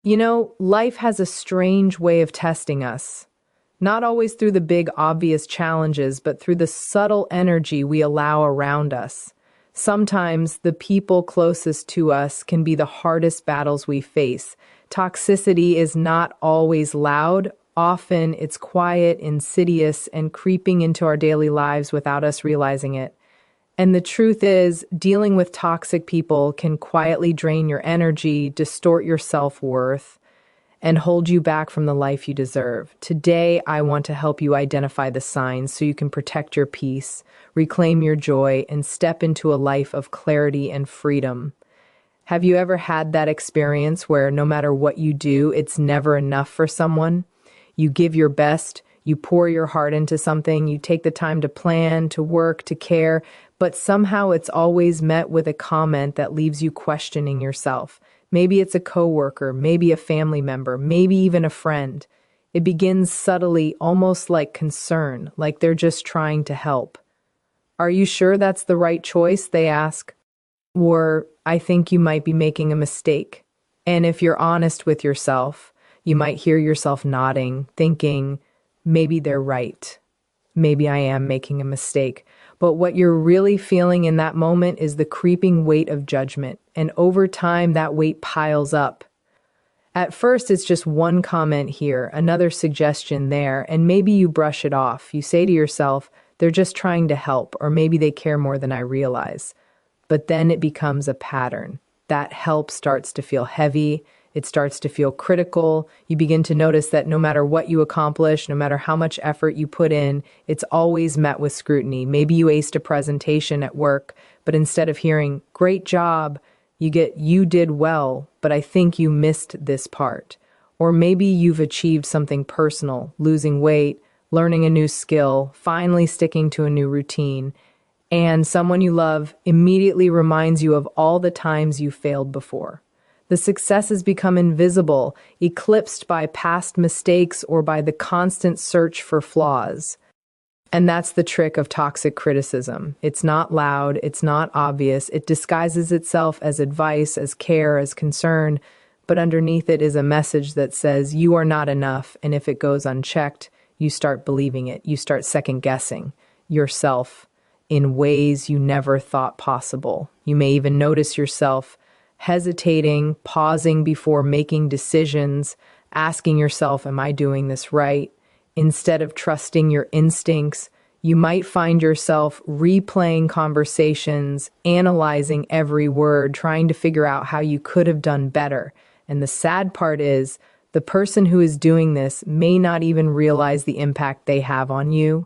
Life has a strange way of testing us. Not always through the big, obvious challenges, but through the subtle energy we allow around us. Sometimes the people closest to us can be the hardest battles we face. Toxicity is not always loud. Often it's quiet, insidious, and creeping into our daily lives without us realizing it. And the truth is, dealing with toxic people can quietly drain your energy, distort your self-worth, and hold you back from the life you deserve. Today, I want to help you identify the signs so you can protect your peace, reclaim your joy, and step into a life of clarity and freedom. Have you ever had that experience where no matter what you do, it's never enough for someone? You give your best, you pour your heart into something, you take the time to plan, to work, to care, but somehow it's always met with a comment that leaves you questioning yourself. Maybe it's a coworker, maybe a family member, maybe even a friend. It begins subtly, almost like concern, like they're just trying to help. Are you sure that's the right choice? They ask. Or, I think you might be making a mistake. And if you're honest with yourself, you might hear yourself nodding, thinking, maybe they're right. Maybe I am making a mistake. But what you're really feeling in that moment is the creeping weight of judgment. And over time, that weight piles up. At first, it's just one comment here, another suggestion there, and maybe you brush it off. You say to yourself, they're just trying to help, or maybe they care more than I realize. But then it becomes a pattern. That help starts to feel heavy. It starts to feel critical. You begin to notice that no matter what you accomplish, no matter how much effort you put in, it's always met with scrutiny. Maybe you aced a presentation at work, but instead of hearing, great job, you get, you did well, but I think you missed this part. Or maybe you've achieved something personal, losing weight, learning a new skill, finally sticking to a new routine, and someone you love immediately reminds you of all the times you failed before. The successes become invisible, eclipsed by past mistakes or by the constant search for flaws. And that's the trick of toxic criticism. It's not loud, it's not obvious, it disguises itself as advice, as care, as concern, but underneath it is a message that says you are not enough, and if it goes unchecked, you start believing it. You start second-guessing yourself in ways you never thought possible. You may even notice yourself hesitating, pausing before making decisions, asking yourself, am I doing this right? Instead of trusting your instincts, you might find yourself replaying conversations, analyzing every word, trying to figure out how you could have done better. And the sad part is, the person who is doing this may not even realize the impact they have on you.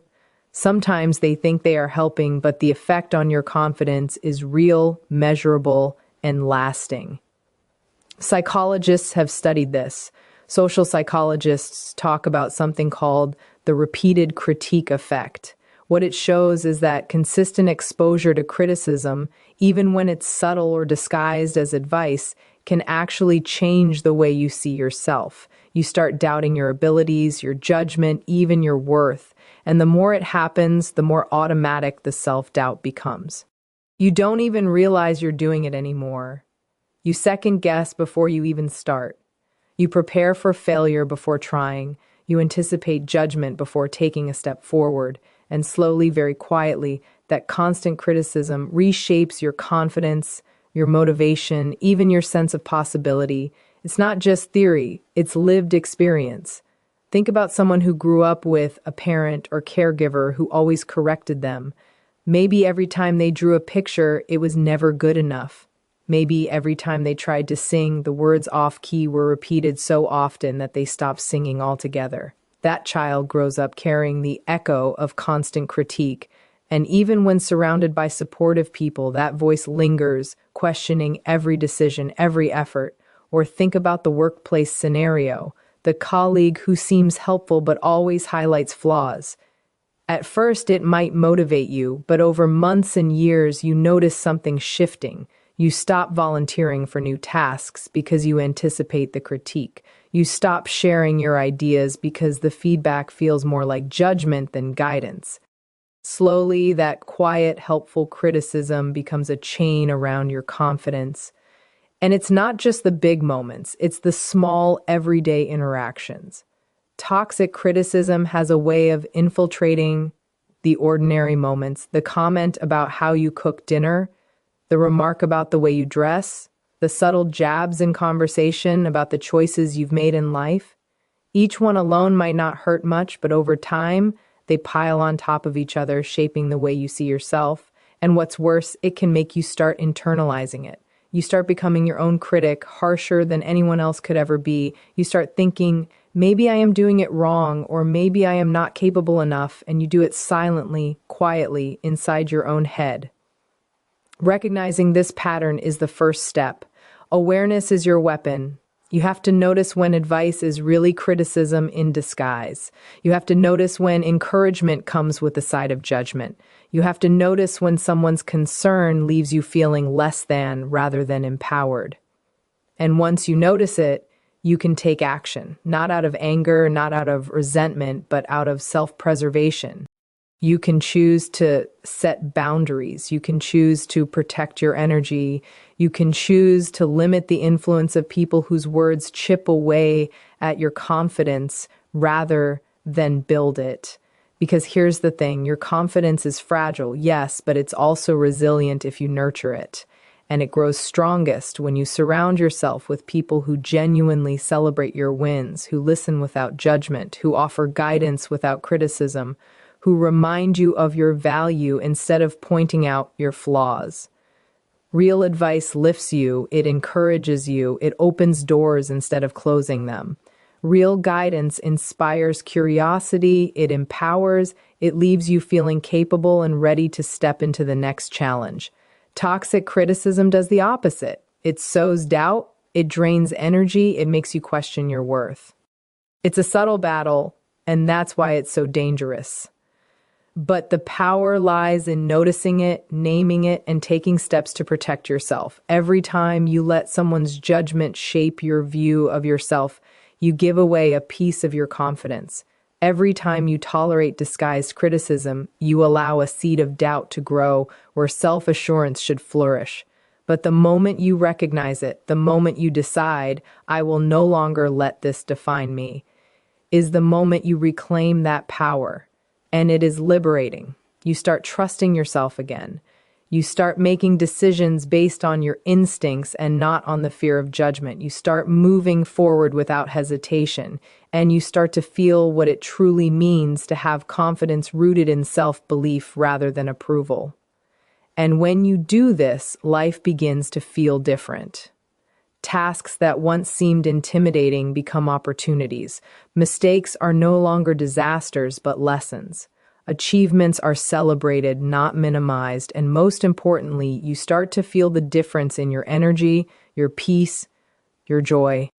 Sometimes they think they are helping, but the effect on your confidence is real, measurable, and lasting. Psychologists have studied this. Social psychologists talk about something called the repeated critique effect. What it shows is that consistent exposure to criticism, even when it's subtle or disguised as advice, can actually change the way you see yourself. You start doubting your abilities, your judgment, even your worth. And the more it happens, the more automatic the self-doubt becomes. You don't even realize you're doing it anymore. You second guess before you even start. You prepare for failure before trying. You anticipate judgment before taking a step forward. And slowly, very quietly, that constant criticism reshapes your confidence, your motivation, even your sense of possibility. It's not just theory, it's lived experience. Think about someone who grew up with a parent or caregiver who always corrected them. Maybe every time they drew a picture, it was never good enough. Maybe every time they tried to sing, the words off-key were repeated so often that they stopped singing altogether. That child grows up carrying the echo of constant critique, and even when surrounded by supportive people, that voice lingers, questioning every decision, every effort. Or think about the workplace scenario, the colleague who seems helpful but always highlights flaws. At first, it might motivate you, but over months and years, you notice something shifting. You stop volunteering for new tasks because you anticipate the critique. You stop sharing your ideas because the feedback feels more like judgment than guidance. Slowly, that quiet, helpful criticism becomes a chain around your confidence. And it's not just the big moments, it's the small, everyday interactions. Toxic criticism has a way of infiltrating the ordinary moments. The comment about how you cook dinner, the remark about the way you dress, the subtle jabs in conversation about the choices you've made in life. Each one alone might not hurt much, but over time, they pile on top of each other, shaping the way you see yourself. And what's worse, it can make you start internalizing it. You start becoming your own critic, harsher than anyone else could ever be. You start thinking, maybe I am doing it wrong, or maybe I am not capable enough, and you do it silently, quietly, inside your own head. Recognizing this pattern is the first step. Awareness is your weapon. You have to notice when advice is really criticism in disguise. You have to notice when encouragement comes with a side of judgment. You have to notice when someone's concern leaves you feeling less than rather than empowered. And once you notice it, you can take action, not out of anger, not out of resentment, but out of self-preservation. You can choose to set boundaries. You can choose to protect your energy. You can choose to limit the influence of people whose words chip away at your confidence rather than build it. Because here's the thing, your confidence is fragile, yes, but it's also resilient if you nurture it. And it grows strongest when you surround yourself with people who genuinely celebrate your wins, who listen without judgment, who offer guidance without criticism, who remind you of your value instead of pointing out your flaws. Real advice lifts you, it encourages you, it opens doors instead of closing them. Real guidance inspires curiosity, it empowers, it leaves you feeling capable and ready to step into the next challenge. Toxic criticism does the opposite. It sows doubt, it drains energy, it makes you question your worth. It's a subtle battle, and that's why it's so dangerous. But the power lies in noticing it, naming it, and taking steps to protect yourself. Every time you let someone's judgment shape your view of yourself, you give away a piece of your confidence. Every time you tolerate disguised criticism, you allow a seed of doubt to grow where self-assurance should flourish. But the moment you recognize it, the moment you decide, I will no longer let this define me, is the moment you reclaim that power. And it is liberating. You start trusting yourself again. You start making decisions based on your instincts and not on the fear of judgment. You start moving forward without hesitation, and you start to feel what it truly means to have confidence rooted in self-belief rather than approval. And when you do this, life begins to feel different. Tasks that once seemed intimidating become opportunities. Mistakes are no longer disasters, but lessons. Achievements are celebrated, not minimized, and most importantly, you start to feel the difference in your energy, your peace, your joy.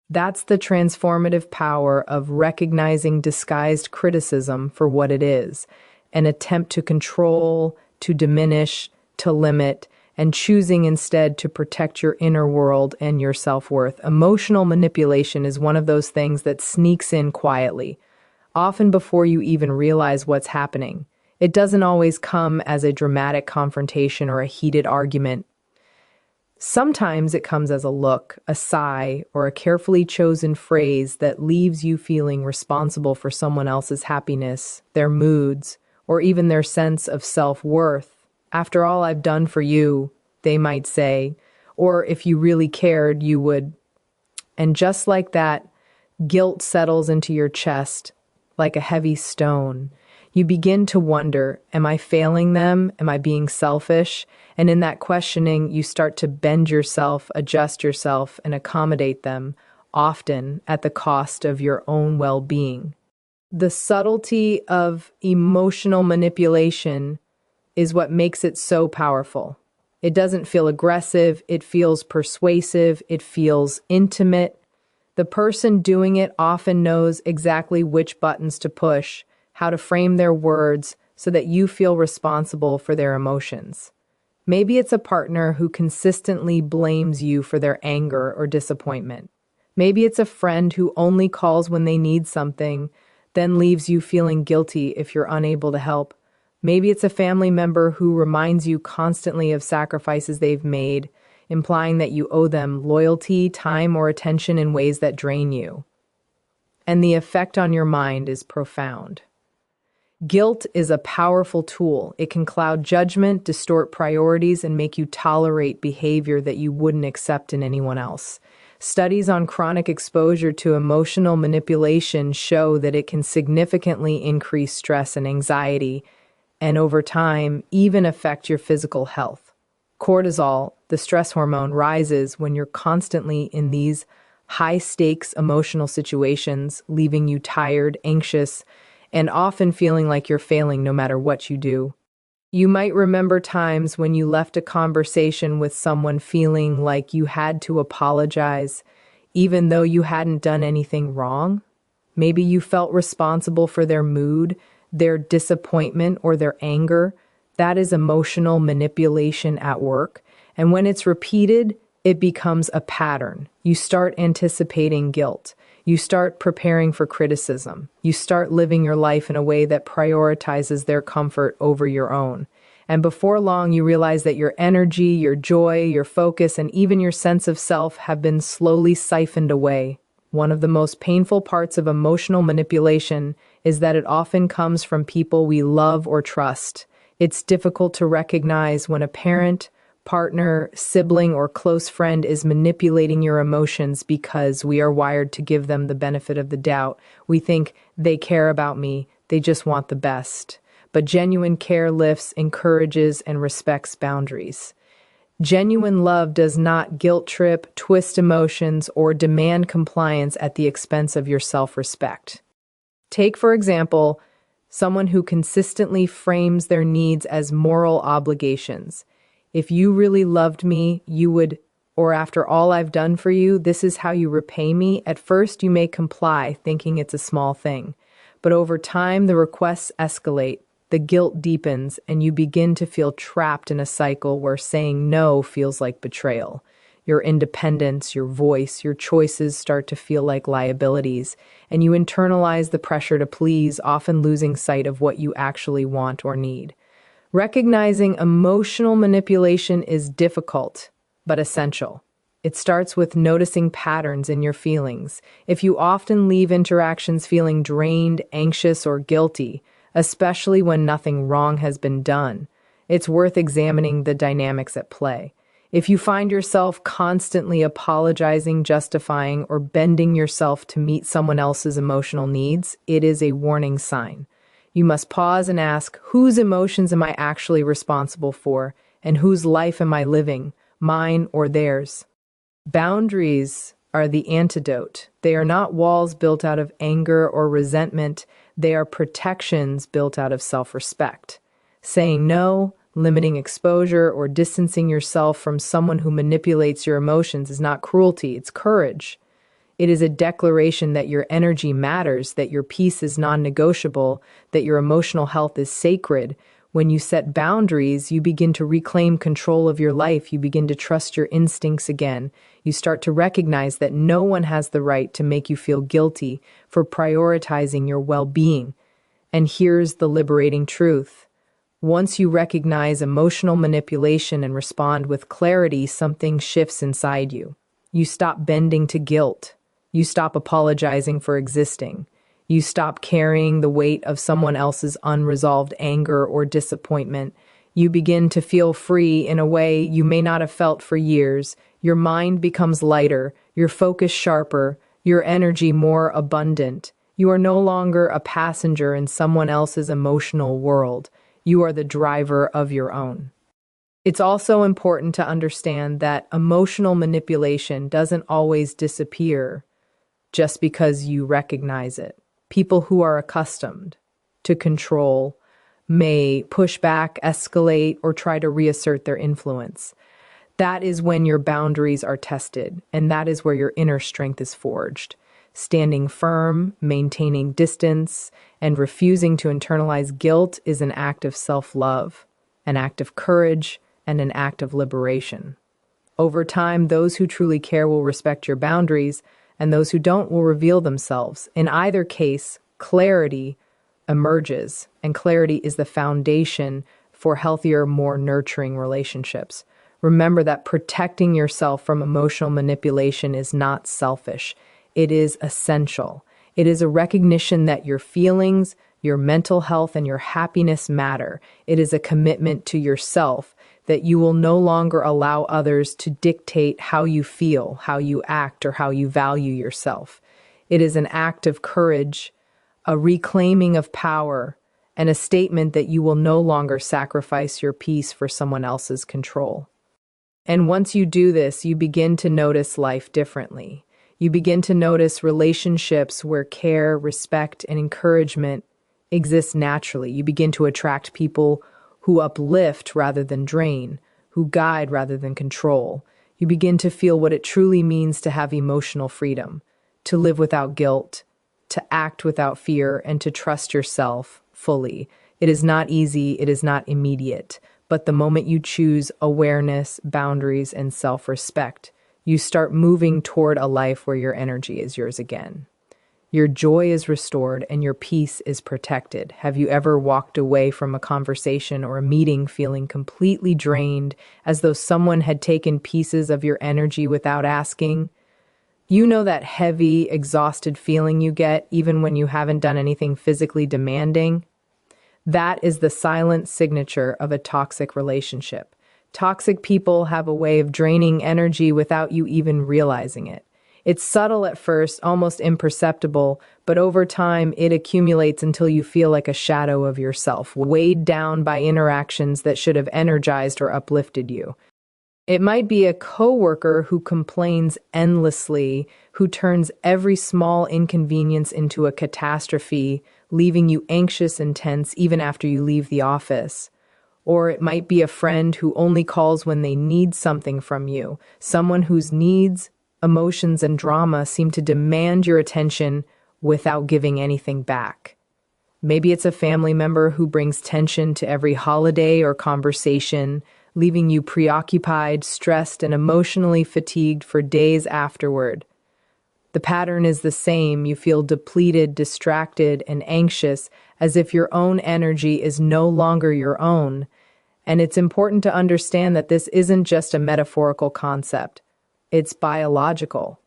That's the transformative power of recognizing disguised criticism for what it is, an attempt to control, to diminish, to limit, and choosing instead to protect your inner world and your self-worth. Emotional manipulation is one of those things that sneaks in quietly, often before you even realize what's happening. It doesn't always come as a dramatic confrontation or a heated argument. Sometimes it comes as a look, a sigh, or a carefully chosen phrase that leaves you feeling responsible for someone else's happiness, their moods, or even their sense of self-worth. After all I've done for you, they might say, or if you really cared, you would. And just like that, guilt settles into your chest like a heavy stone. You begin to wonder, am I failing them? Am I being selfish? And in that questioning, you start to bend yourself, adjust yourself, and accommodate them, often at the cost of your own well-being. The subtlety of emotional manipulation is what makes it so powerful. It doesn't feel aggressive, it feels persuasive, it feels intimate. The person doing it often knows exactly which buttons to push, how to frame their words so that you feel responsible for their emotions. Maybe it's a partner who consistently blames you for their anger or disappointment. Maybe it's a friend who only calls when they need something, then leaves you feeling guilty if you're unable to help. Maybe it's a family member who reminds you constantly of sacrifices they've made, implying that you owe them loyalty, time, or attention in ways that drain you. And the effect on your mind is profound. Guilt is a powerful tool. It can cloud judgment, distort priorities, and make you tolerate behavior that you wouldn't accept in anyone else. Studies on chronic exposure to emotional manipulation show that it can significantly increase stress and anxiety, and over time, even affect your physical health. Cortisol, the stress hormone, rises when you're constantly in these high-stakes emotional situations, leaving you tired, anxious, and often feeling like you're failing no matter what you do. You might remember times when you left a conversation with someone feeling like you had to apologize, even though you hadn't done anything wrong. Maybe you felt responsible for their mood, their disappointment, or their anger. That is emotional manipulation at work. And when it's repeated, it becomes a pattern. You start anticipating guilt. You start preparing for criticism. You start living your life in a way that prioritizes their comfort over your own. And before long, you realize that your energy, your joy, your focus, and even your sense of self have been slowly siphoned away. One of the most painful parts of emotional manipulation is that it often comes from people we love or trust. It's difficult to recognize when a parent, partner, sibling, or close friend is manipulating your emotions because we are wired to give them the benefit of the doubt. We think they care about me, they just want the best. But genuine care lifts, encourages, and respects boundaries. Genuine love does not guilt trip, twist emotions, or demand compliance at the expense of your self-respect. Take, for example, someone who consistently frames their needs as moral obligations. If you really loved me, you would, or after all I've done for you, this is how you repay me. At first, you may comply, thinking it's a small thing. But over time, the requests escalate, the guilt deepens, and you begin to feel trapped in a cycle where saying no feels like betrayal. Your independence, your voice, your choices start to feel like liabilities, and you internalize the pressure to please, often losing sight of what you actually want or need. Recognizing emotional manipulation is difficult, but essential. It starts with noticing patterns in your feelings. If you often leave interactions feeling drained, anxious, or guilty, especially when nothing wrong has been done, it's worth examining the dynamics at play. If you find yourself constantly apologizing, justifying, or bending yourself to meet someone else's emotional needs, it is a warning sign. You must pause and ask, whose emotions am I actually responsible for, and whose life am I living, mine or theirs? Boundaries are the antidote. They are not walls built out of anger or resentment. They are protections built out of self-respect. Saying no, limiting exposure, or distancing yourself from someone who manipulates your emotions is not cruelty, it's courage. It is a declaration that your energy matters, that your peace is non-negotiable, that your emotional health is sacred. When you set boundaries, you begin to reclaim control of your life. You begin to trust your instincts again. You start to recognize that no one has the right to make you feel guilty for prioritizing your well-being. And here's the liberating truth. Once you recognize emotional manipulation and respond with clarity, something shifts inside you. You stop bending to guilt. You stop apologizing for existing. You stop carrying the weight of someone else's unresolved anger or disappointment. You begin to feel free in a way you may not have felt for years. Your mind becomes lighter, your focus sharper, your energy more abundant. You are no longer a passenger in someone else's emotional world. You are the driver of your own. It's also important to understand that emotional manipulation doesn't always disappear just because you recognize it. People who are accustomed to control may push back, escalate, or try to reassert their influence. That is when your boundaries are tested, and that is where your inner strength is forged. Standing firm, maintaining distance, and refusing to internalize guilt is an act of self-love, an act of courage, and an act of liberation. Over time, those who truly care will respect your boundaries, and those who don't will reveal themselves. In either case, clarity emerges, and clarity is the foundation for healthier, more nurturing relationships. Remember that protecting yourself from emotional manipulation is not selfish. It is essential. It is a recognition that your feelings, your mental health, and your happiness matter. It is a commitment to yourself that you will no longer allow others to dictate how you feel, how you act, or how you value yourself. It is an act of courage, a reclaiming of power, and a statement that you will no longer sacrifice your peace for someone else's control. And once you do this, you begin to notice life differently. You begin to notice relationships where care, respect, and encouragement exist naturally. You begin to attract people who uplift rather than drain, who guide rather than control. You begin to feel what it truly means to have emotional freedom, to live without guilt, to act without fear, and to trust yourself fully. It is not easy, it is not immediate, but the moment you choose awareness, boundaries, and self-respect, you start moving toward a life where your energy is yours again. Your joy is restored and your peace is protected. Have you ever walked away from a conversation or a meeting feeling completely drained, as though someone had taken pieces of your energy without asking? You know that heavy, exhausted feeling you get even when you haven't done anything physically demanding? That is the silent signature of a toxic relationship. Toxic people have a way of draining energy without you even realizing it. It's subtle at first, almost imperceptible, but over time it accumulates until you feel like a shadow of yourself, weighed down by interactions that should have energized or uplifted you. It might be a coworker who complains endlessly, who turns every small inconvenience into a catastrophe, leaving you anxious and tense even after you leave the office. Or it might be a friend who only calls when they need something from you, someone whose needs, emotions, and drama seem to demand your attention without giving anything back. Maybe it's a family member who brings tension to every holiday or conversation, leaving you preoccupied, stressed, and emotionally fatigued for days afterward. The pattern is the same. You feel depleted, distracted, and anxious, as if your own energy is no longer your own. And it's important to understand that this isn't just a metaphorical concept. It's biological.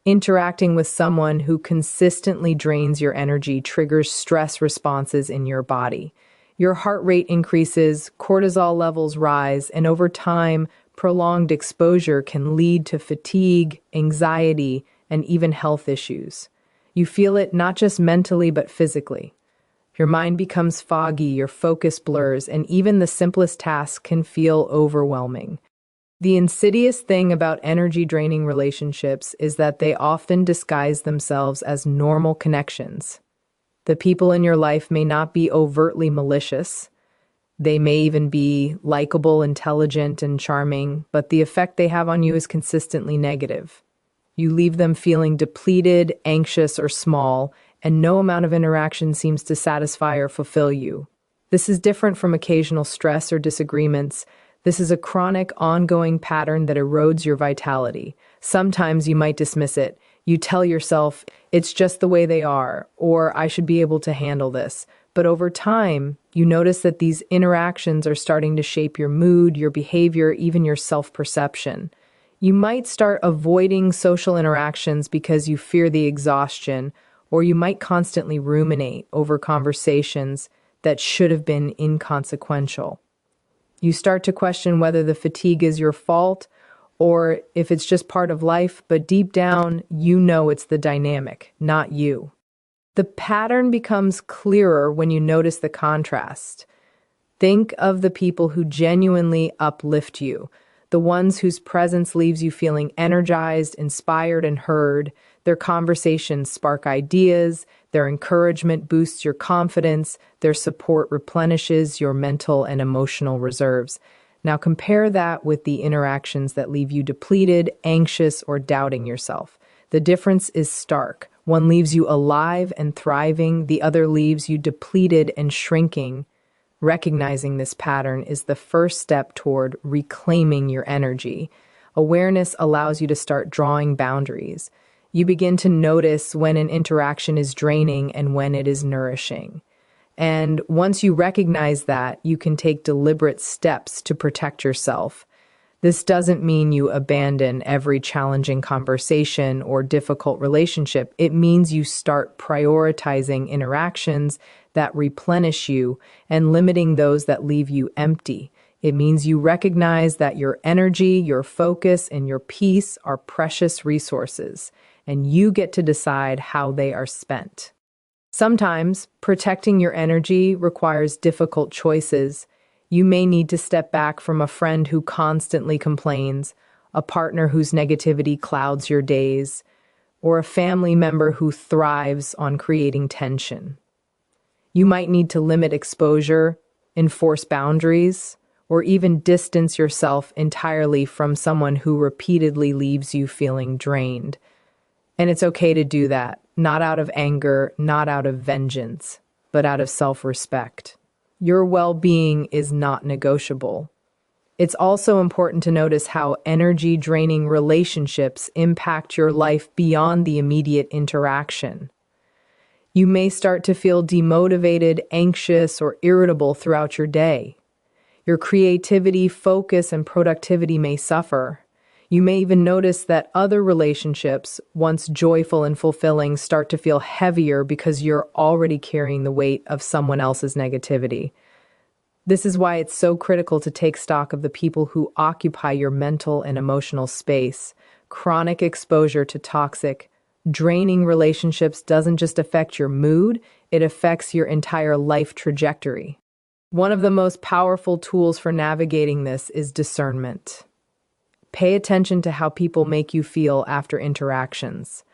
Interacting with someone who consistently drains your energy triggers stress responses in your body. Your heart rate increases, cortisol levels rise, and over time, prolonged exposure can lead to fatigue, anxiety, and even health issues. You feel it not just mentally but physically. Your mind becomes foggy, your focus blurs, and even the simplest tasks can feel overwhelming. The insidious thing about energy-draining relationships is that they often disguise themselves as normal connections. The people in your life may not be overtly malicious. They may even be likable, intelligent, and charming, but the effect they have on you is consistently negative. You leave them feeling depleted, anxious, or small, and no amount of interaction seems to satisfy or fulfill you. This is different from occasional stress or disagreements. This is a chronic, ongoing pattern that erodes your vitality. Sometimes you might dismiss it. You tell yourself, it's just the way they are, or I should be able to handle this. But over time, you notice that these interactions are starting to shape your mood, your behavior, even your self-perception. You might start avoiding social interactions because you fear the exhaustion, or you might constantly ruminate over conversations that should have been inconsequential. You start to question whether the fatigue is your fault or if it's just part of life, but deep down, you know it's the dynamic, not you. The pattern becomes clearer when you notice the contrast. Think of the people who genuinely uplift you, the ones whose presence leaves you feeling energized, inspired, and heard. Their conversations spark ideas, their encouragement boosts your confidence, their support replenishes your mental and emotional reserves. Now compare that with the interactions that leave you depleted, anxious, or doubting yourself. The difference is stark. One leaves you alive and thriving, the other leaves you depleted and shrinking. Recognizing this pattern is the first step toward reclaiming your energy. Awareness allows you to start drawing boundaries. You begin to notice when an interaction is draining and when it is nourishing. And once you recognize that, you can take deliberate steps to protect yourself. This doesn't mean you abandon every challenging conversation or difficult relationship. It means you start prioritizing interactions that replenish you and limiting those that leave you empty. It means you recognize that your energy, your focus, and your peace are precious resources, and you get to decide how they are spent. Sometimes, protecting your energy requires difficult choices. You may need to step back from a friend who constantly complains, a partner whose negativity clouds your days, or a family member who thrives on creating tension. You might need to limit exposure, enforce boundaries, or even distance yourself entirely from someone who repeatedly leaves you feeling drained. And it's okay to do that, not out of anger, not out of vengeance, but out of self-respect. Your well-being is not negotiable. It's also important to notice how energy-draining relationships impact your life beyond the immediate interaction. You may start to feel demotivated, anxious, or irritable throughout your day. Your creativity, focus, and productivity may suffer. You may even notice that other relationships, once joyful and fulfilling, start to feel heavier because you're already carrying the weight of someone else's negativity. This is why it's so critical to take stock of the people who occupy your mental and emotional space. Chronic exposure to toxic, draining relationships doesn't just affect your mood, it affects your entire life trajectory. One of the most powerful tools for navigating this is discernment. Pay attention to how people make you feel after interactions.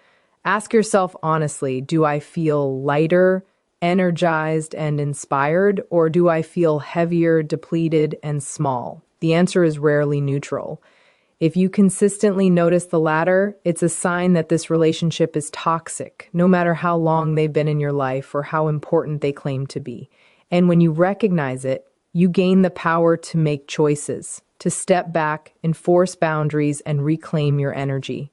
Ask yourself honestly, do I feel lighter, energized, and inspired, or do I feel heavier, depleted, and small? The answer is rarely neutral. If you consistently notice the latter, it's a sign that this relationship is toxic, no matter how long they've been in your life or how important they claim to be. And when you recognize it, you gain the power to make choices, to step back, enforce boundaries, and reclaim your energy.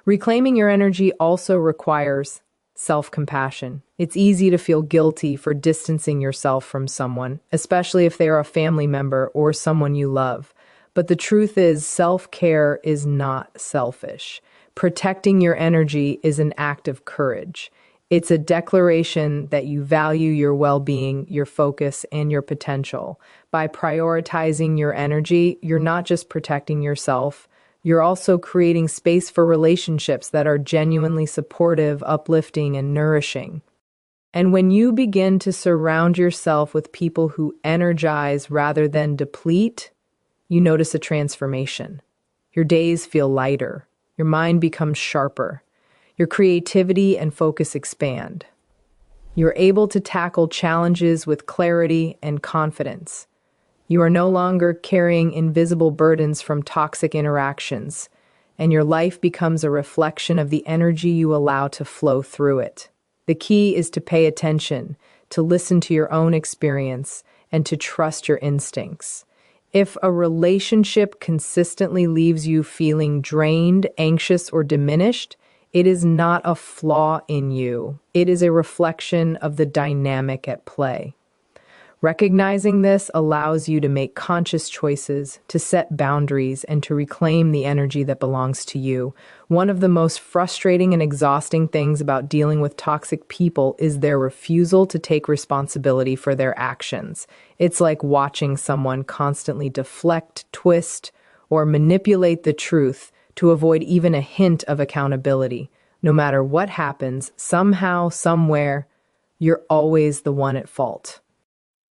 Reclaiming your energy also requires self-compassion. It's easy to feel guilty for distancing yourself from someone, especially if they are a family member or someone you love. But the truth is, self-care is not selfish. Protecting your energy is an act of courage. It's a declaration that you value your well-being, your focus, and your potential. By prioritizing your energy, you're not just protecting yourself, you're also creating space for relationships that are genuinely supportive, uplifting, and nourishing. And when you begin to surround yourself with people who energize rather than deplete, you notice a transformation. Your days feel lighter, your mind becomes sharper, your creativity and focus expand. You're able to tackle challenges with clarity and confidence. You are no longer carrying invisible burdens from toxic interactions, and your life becomes a reflection of the energy you allow to flow through it. The key is to pay attention, to listen to your own experience, and to trust your instincts. If a relationship consistently leaves you feeling drained, anxious, or diminished, it is not a flaw in you. It is a reflection of the dynamic at play. Recognizing this allows you to make conscious choices, to set boundaries, and to reclaim the energy that belongs to you. One of the most frustrating and exhausting things about dealing with toxic people is their refusal to take responsibility for their actions. It's like watching someone constantly deflect, twist, or manipulate the truth to avoid even a hint of accountability. No matter what happens, somehow, somewhere, you're always the one at fault.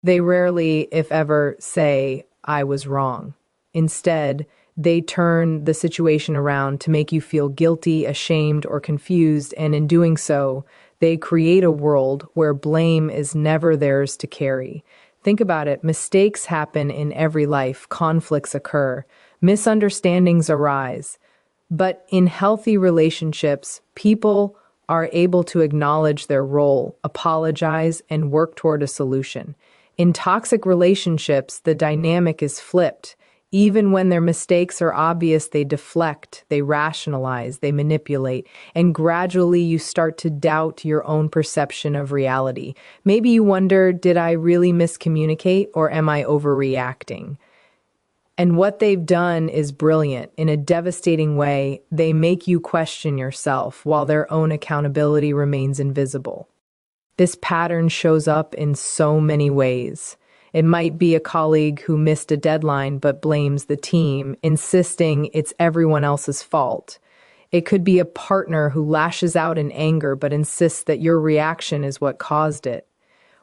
They rarely, if ever, say, I was wrong. Instead, they turn the situation around to make you feel guilty, ashamed, or confused, and in doing so, they create a world where blame is never theirs to carry. Think about it. Mistakes happen in every life. Conflicts occur. Misunderstandings arise. But in healthy relationships, people are able to acknowledge their role, apologize, and work toward a solution. In toxic relationships, the dynamic is flipped. Even when their mistakes are obvious, they deflect, they rationalize, they manipulate, and gradually you start to doubt your own perception of reality. Maybe you wonder, did I really miscommunicate or am I overreacting? And what they've done is brilliant. In a devastating way, they make you question yourself while their own accountability remains invisible. This pattern shows up in so many ways. It might be a colleague who missed a deadline but blames the team, insisting it's everyone else's fault. It could be a partner who lashes out in anger but insists that your reaction is what caused it.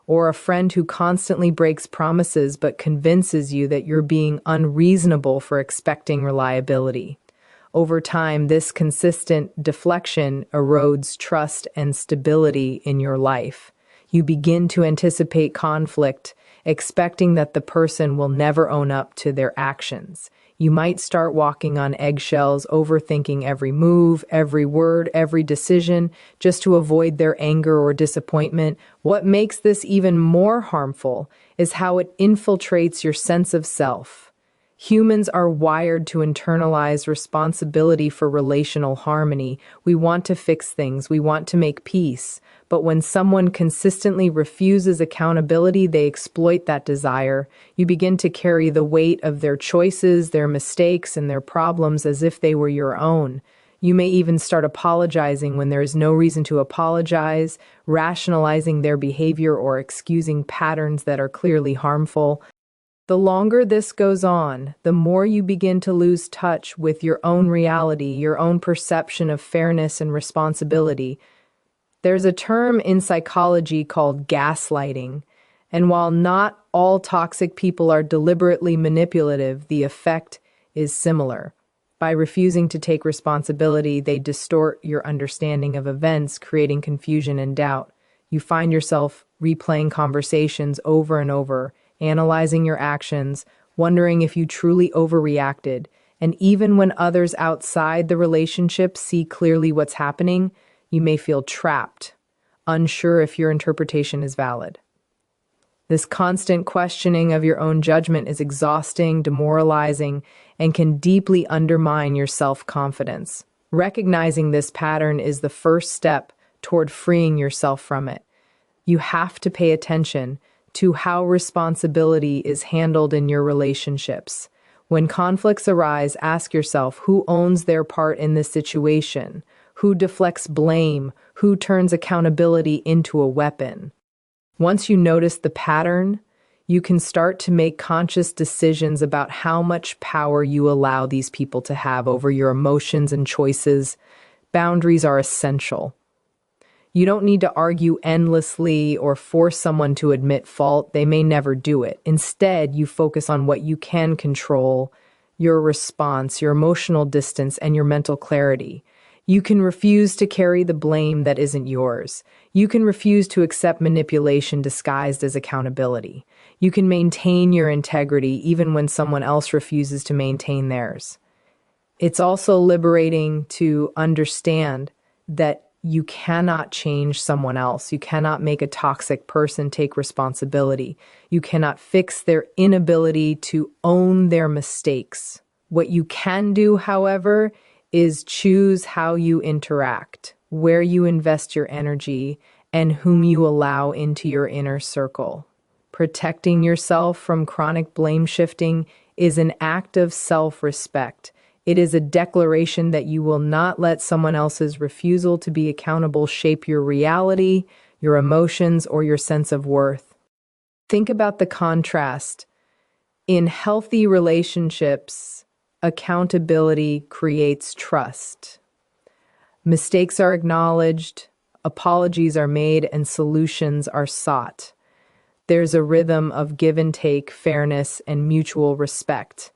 Or a friend who constantly breaks promises but convinces you that you're being unreasonable for expecting reliability. Over time, this consistent deflection erodes trust and stability in your life. You begin to anticipate conflict, expecting that the person will never own up to their actions. You might start walking on eggshells, overthinking every move, every word, every decision, just to avoid their anger or disappointment. What makes this even more harmful is how it infiltrates your sense of self. Humans are wired to internalize responsibility for relational harmony. We want to fix things, we want to make peace. But when someone consistently refuses accountability, they exploit that desire. You begin to carry the weight of their choices, their mistakes, and their problems as if they were your own. You may even start apologizing when there is no reason to apologize, rationalizing their behavior or excusing patterns that are clearly harmful. The longer this goes on, the more you begin to lose touch with your own reality, your own perception of fairness and responsibility. There's a term in psychology called gaslighting, and while not all toxic people are deliberately manipulative, the effect is similar. By refusing to take responsibility, they distort your understanding of events, creating confusion and doubt. You find yourself replaying conversations over and over, analyzing your actions, wondering if you truly overreacted, and even when others outside the relationship see clearly what's happening, you may feel trapped, unsure if your interpretation is valid. This constant questioning of your own judgment is exhausting, demoralizing, and can deeply undermine your self-confidence. Recognizing this pattern is the first step toward freeing yourself from it. You have to pay attention to how responsibility is handled in your relationships. When conflicts arise, ask yourself who owns their part in this situation, who deflects blame, who turns accountability into a weapon. Once you notice the pattern, you can start to make conscious decisions about how much power you allow these people to have over your emotions and choices. Boundaries are essential. You don't need to argue endlessly or force someone to admit fault. They may never do it. Instead, you focus on what you can control, your response, your emotional distance, and your mental clarity. You can refuse to carry the blame that isn't yours. You can refuse to accept manipulation disguised as accountability. You can maintain your integrity even when someone else refuses to maintain theirs. It's also liberating to understand that you cannot change someone else. You cannot make a toxic person take responsibility. You cannot fix their inability to own their mistakes. What you can do, however, is choose how you interact, where you invest your energy, and whom you allow into your inner circle. Protecting yourself from chronic blame shifting is an act of self-respect. It is a declaration that you will not let someone else's refusal to be accountable shape your reality, your emotions, or your sense of worth. Think about the contrast. In healthy relationships, accountability creates trust. Mistakes are acknowledged, apologies are made, and solutions are sought. There's a rhythm of give and take, fairness, and mutual respect.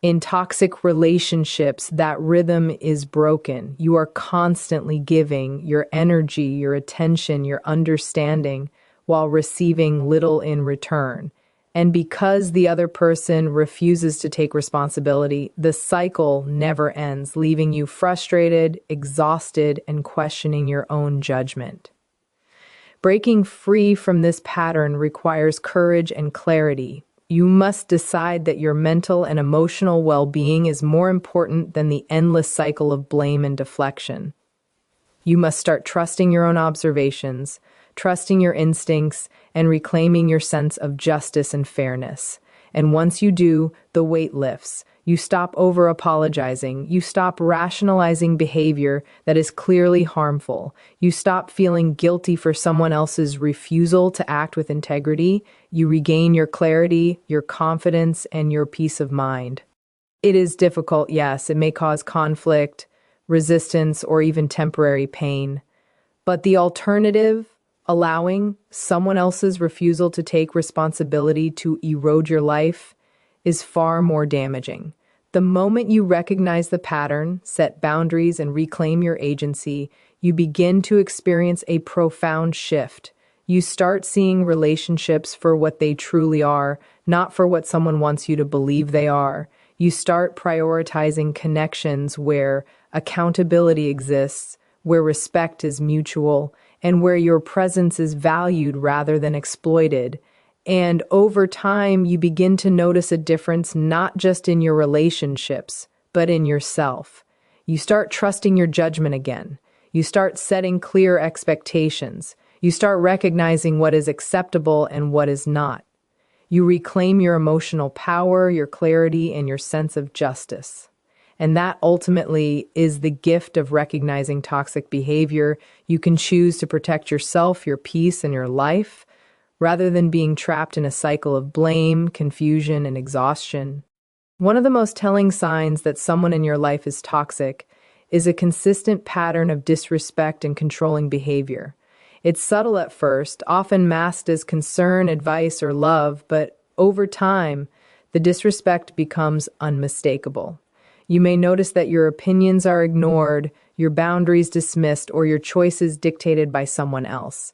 In toxic relationships, that rhythm is broken. You are constantly giving your energy, your attention, your understanding, while receiving little in return. And because the other person refuses to take responsibility, the cycle never ends, leaving you frustrated, exhausted, and questioning your own judgment. Breaking free from this pattern requires courage and clarity. You must decide that your mental and emotional well-being is more important than the endless cycle of blame and deflection. You must start trusting your own observations, trusting your instincts, and reclaiming your sense of justice and fairness. And once you do, the weight lifts. You stop over-apologizing. You stop rationalizing behavior that is clearly harmful. You stop feeling guilty for someone else's refusal to act with integrity. You regain your clarity, your confidence, and your peace of mind. It is difficult, yes. It may cause conflict, resistance, or even temporary pain. But the alternative, allowing someone else's refusal to take responsibility to erode your life, is far more damaging. The moment you recognize the pattern, set boundaries, and reclaim your agency, you begin to experience a profound shift. You start seeing relationships for what they truly are, not for what someone wants you to believe they are. You start prioritizing connections where accountability exists, where respect is mutual, and where your presence is valued rather than exploited. And over time, you begin to notice a difference not just in your relationships, but in yourself. You start trusting your judgment again. You start setting clear expectations. You start recognizing what is acceptable and what is not. You reclaim your emotional power, your clarity, and your sense of justice. And that ultimately is the gift of recognizing toxic behavior. You can choose to protect yourself, your peace, and your life, rather than being trapped in a cycle of blame, confusion, and exhaustion. One of the most telling signs that someone in your life is toxic is a consistent pattern of disrespect and controlling behavior. It's subtle at first, often masked as concern, advice, or love, but over time, the disrespect becomes unmistakable. You may notice that your opinions are ignored, your boundaries dismissed, or your choices dictated by someone else.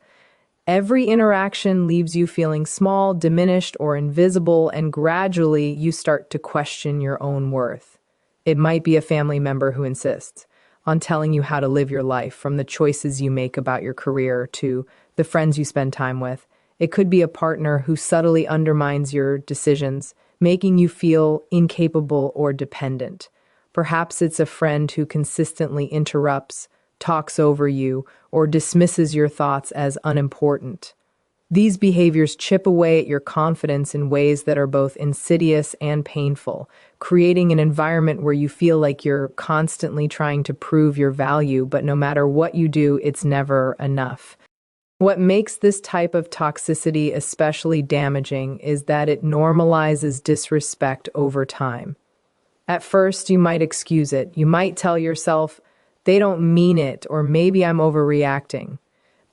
Every interaction leaves you feeling small, diminished, or invisible, and gradually you start to question your own worth. It might be a family member who insists on telling you how to live your life, from the choices you make about your career to the friends you spend time with. It could be a partner who subtly undermines your decisions, making you feel incapable or dependent. Perhaps it's a friend who consistently interrupts, talks over you, or dismisses your thoughts as unimportant. These behaviors chip away at your confidence in ways that are both insidious and painful, creating an environment where you feel like you're constantly trying to prove your value, but no matter what you do, it's never enough. What makes this type of toxicity especially damaging is that it normalizes disrespect over time. At first, you might excuse it. You might tell yourself, they don't mean it, or maybe I'm overreacting.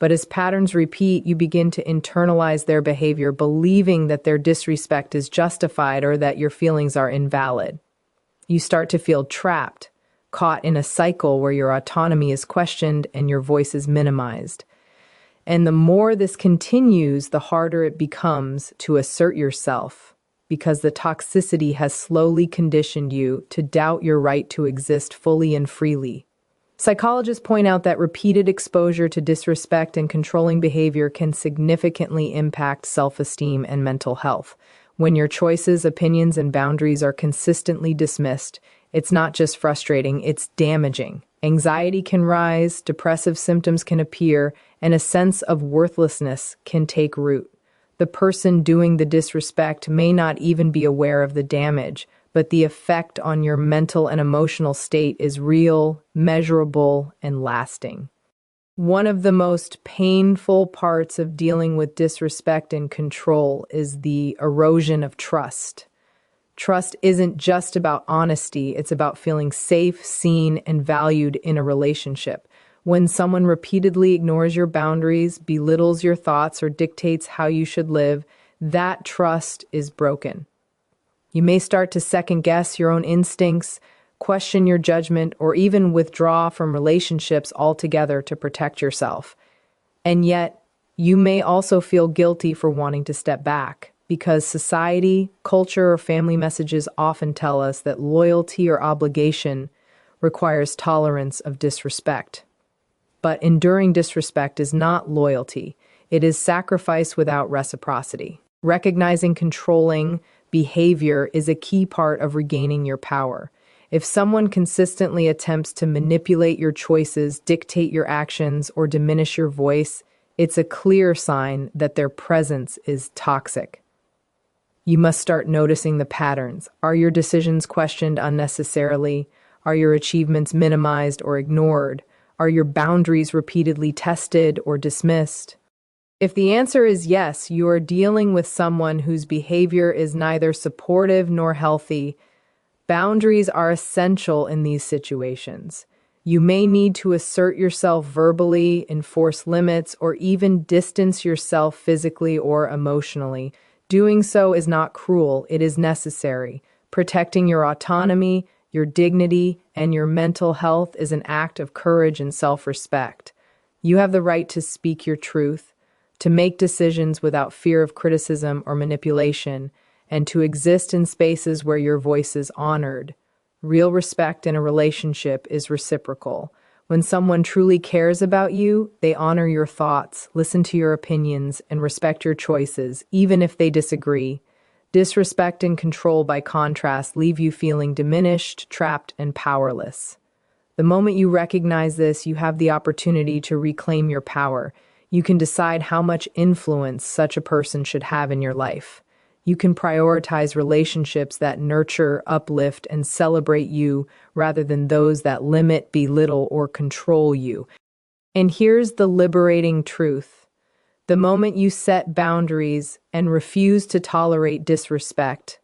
But as patterns repeat, you begin to internalize their behavior, believing that their disrespect is justified or that your feelings are invalid. You start to feel trapped, caught in a cycle where your autonomy is questioned and your voice is minimized. And the more this continues, the harder it becomes to assert yourself, because the toxicity has slowly conditioned you to doubt your right to exist fully and freely. Psychologists point out that repeated exposure to disrespect and controlling behavior can significantly impact self-esteem and mental health. When your choices, opinions, and boundaries are consistently dismissed, it's not just frustrating, it's damaging. Anxiety can rise, depressive symptoms can appear, and a sense of worthlessness can take root. The person doing the disrespect may not even be aware of the damage, but the effect on your mental and emotional state is real, measurable, and lasting. One of the most painful parts of dealing with disrespect and control is the erosion of trust. Trust isn't just about honesty, it's about feeling safe, seen, and valued in a relationship. When someone repeatedly ignores your boundaries, belittles your thoughts, or dictates how you should live, that trust is broken. You may start to second-guess your own instincts, question your judgment, or even withdraw from relationships altogether to protect yourself. And yet, you may also feel guilty for wanting to step back, because society, culture, or family messages often tell us that loyalty or obligation requires tolerance of disrespect. But enduring disrespect is not loyalty. It is sacrifice without reciprocity. Recognizing controlling behavior is a key part of regaining your power. If someone consistently attempts to manipulate your choices, dictate your actions, or diminish your voice, it's a clear sign that their presence is toxic. You must start noticing the patterns. Are your decisions questioned unnecessarily? Are your achievements minimized or ignored? Are your boundaries repeatedly tested or dismissed? If the answer is yes, you are dealing with someone whose behavior is neither supportive nor healthy. Boundaries are essential in these situations. You may need to assert yourself verbally, enforce limits, or even distance yourself physically or emotionally. Doing so is not cruel, it is necessary. Protecting your autonomy, your dignity, and your mental health is an act of courage and self-respect. You have the right to speak your truth, to make decisions without fear of criticism or manipulation, and to exist in spaces where your voice is honored. Real respect in a relationship is reciprocal. When someone truly cares about you, they honor your thoughts, listen to your opinions, and respect your choices, even if they disagree. Disrespect and control, by contrast, leave you feeling diminished, trapped, and powerless. The moment you recognize this, you have the opportunity to reclaim your power. You can decide how much influence such a person should have in your life. You can prioritize relationships that nurture, uplift, and celebrate you rather than those that limit, belittle, or control you. And here's the liberating truth. The moment you set boundaries and refuse to tolerate disrespect,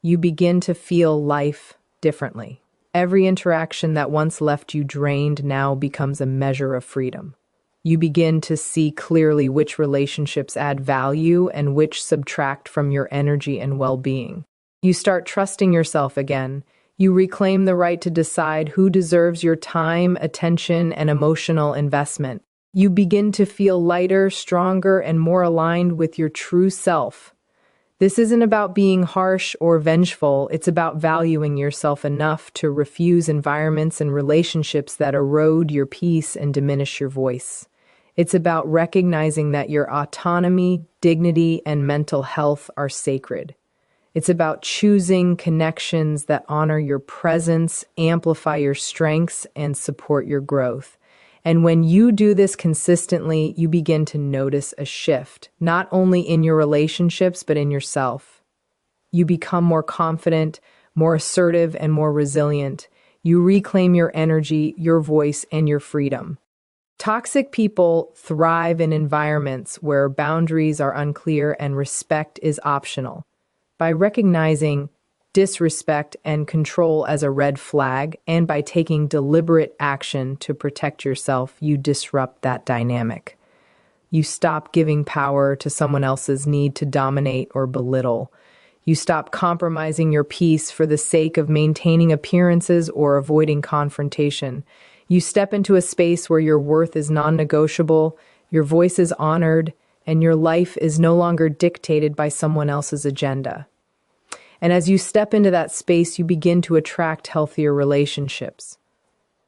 you begin to feel life differently. Every interaction that once left you drained now becomes a measure of freedom. You begin to see clearly which relationships add value and which subtract from your energy and well-being. You start trusting yourself again. You reclaim the right to decide who deserves your time, attention, and emotional investment. You begin to feel lighter, stronger, and more aligned with your true self. This isn't about being harsh or vengeful. It's about valuing yourself enough to refuse environments and relationships that erode your peace and diminish your voice. It's about recognizing that your autonomy, dignity, and mental health are sacred. It's about choosing connections that honor your presence, amplify your strengths, and support your growth. And when you do this consistently, you begin to notice a shift, not only in your relationships, but in yourself. You become more confident, more assertive, and more resilient. You reclaim your energy, your voice, and your freedom. Toxic people thrive in environments where boundaries are unclear and respect is optional. By recognizing disrespect and control as a red flag, and by taking deliberate action to protect yourself, you disrupt that dynamic. You stop giving power to someone else's need to dominate or belittle. You stop compromising your peace for the sake of maintaining appearances or avoiding confrontation. You step into a space where your worth is non-negotiable, your voice is honored, and your life is no longer dictated by someone else's agenda. And as you step into that space, you begin to attract healthier relationships.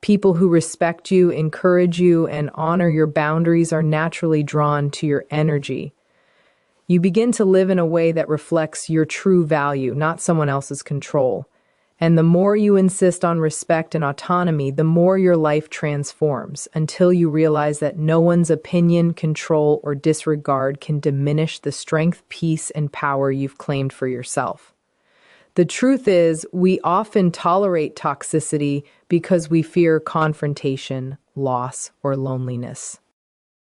People who respect you, encourage you, and honor your boundaries are naturally drawn to your energy. You begin to live in a way that reflects your true value, not someone else's control. And the more you insist on respect and autonomy, the more your life transforms, until you realize that no one's opinion, control, or disregard can diminish the strength, peace, and power you've claimed for yourself. The truth is, we often tolerate toxicity because we fear confrontation, loss, or loneliness.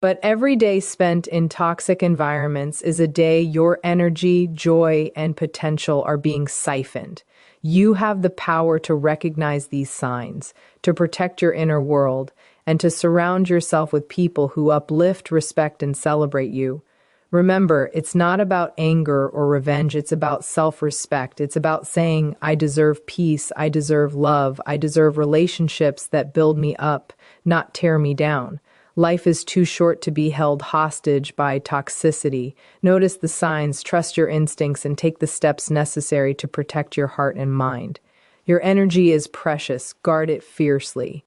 But every day spent in toxic environments is a day your energy, joy, and potential are being siphoned. You have the power to recognize these signs, to protect your inner world, and to surround yourself with people who uplift, respect, and celebrate you. Remember, it's not about anger or revenge, it's about self-respect. It's about saying, I deserve peace, I deserve love, I deserve relationships that build me up, not tear me down. Life is too short to be held hostage by toxicity. Notice the signs, trust your instincts, and take the steps necessary to protect your heart and mind. Your energy is precious. Guard it fiercely.